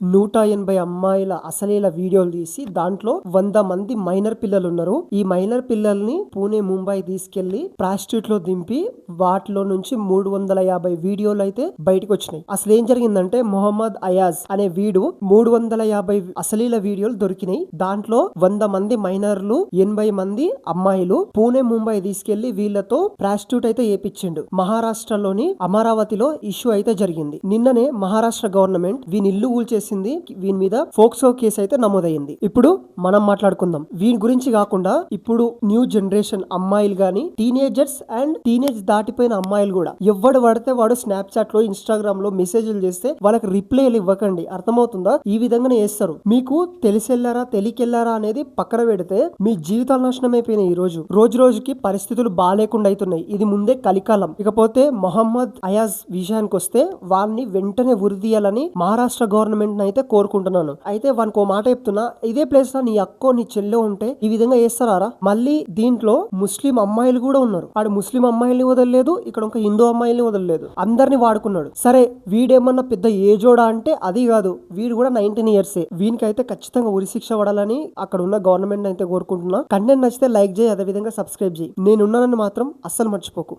180 అమ్మాయిల అసలీల వీడియోలు తీసి దాంట్లో 100 మంది మైనర్ పిల్లలు ఉన్నారు. ఈ మైనర్ పిల్లల్ని పూణే, ముంబై తీసుకెళ్లి ప్రాస్టిట్యూట్ లో దింపి వాటిలో నుంచి 350 వీడియోలు అయితే బయటకు వచ్చినాయి. అసలు ఏం జరిగిందంటే మొహమ్మద్ అయాజ్ అనే వీడు 350 అసలీల వీడియోలు దొరికినాయి. దాంట్లో 100 మంది మైనర్లు, 80 మంది అమ్మాయిలు పూణే, ముంబై తీసుకెళ్లి వీళ్లతో ప్రాస్టిట్యూట్ అయితే చేపించిండు. మహారాష్ట్రలోని అమరావతిలో ఇష్యూ అయితే జరిగింది. నిన్ననే మహారాష్ట్ర గవర్నమెంట్ వీని ఇల్లు కూల్చేసింది. వీని మీద ఫోక్సో కేసు అయితే నమోదైంది. ఇప్పుడు మనం మాట్లాడుకుందాం వీని గురించి. కాకుండా ఇప్పుడు న్యూ జనరేషన్ అమ్మాయిలు గాని, టీనేజర్స్ అండ్ టీనేజ్ దాటిపోయిన అమ్మాయిలు కూడా ఎవడు పడితే వాడు స్నాప్చాట్ లో, ఇన్స్టాగ్రామ్ లో మెసేజ్లు చేస్తే వాళ్ళకి రిప్లైలు ఇవ్వకండి. అర్థమవుతుందా? ఈ విధంగానే చేస్తారు. మీకు తెలిసెళ్లారా తెలియకెళ్లారా అనేది పక్కన పెడితే మీ జీవితాలు నాశనం అయిపోయినాయి. రోజు రోజుకి పరిస్థితులు బాగాలేకుండా అవుతున్నాయి. ఇది ముందే కలికాలం. ఇకపోతే మొహమ్మద్ అయాజ్ విషయానికి వస్తే వాడిని వెంటనే ఉరిదీయాలని మహారాష్ట్ర గవర్నమెంట్ అయితే కోరుకుంటున్నాను. అయితే వానికి ఓ మాట చెప్తున్నా, ఇదే ప్లేస్ లో నీ అక్కో నీ చెల్లె ఉంటే ఈ విధంగా చేస్తారా? మళ్ళీ దీంట్లో ముస్లిం అమ్మాయిలు కూడా ఉన్నారు. వాడు ముస్లిం అమ్మాయిల్ని వదలలేదు, ఇక్కడ ఒక హిందూ అమ్మాయిల్ని వదలలేదు, అందరిని వాడుకున్నాడు. సరే వీడేమన్నా పెద్ద ఏజోడా అంటే అది కాదు, వీడు కూడా 19 ఇయర్సే. వీనికైతే ఖచ్చితంగా ఉరిశిక్ష పడాలని అక్కడ ఉన్న గవర్నమెంట్ అయితే కోరుకుంటున్నా. కంటెంట్ నచ్చితే లైక్ చేయి, అదే విధంగా సబ్స్క్రైబ్ చేయి. నేనున్నానని మాత్రం అస్సలు మర్చిపోకు.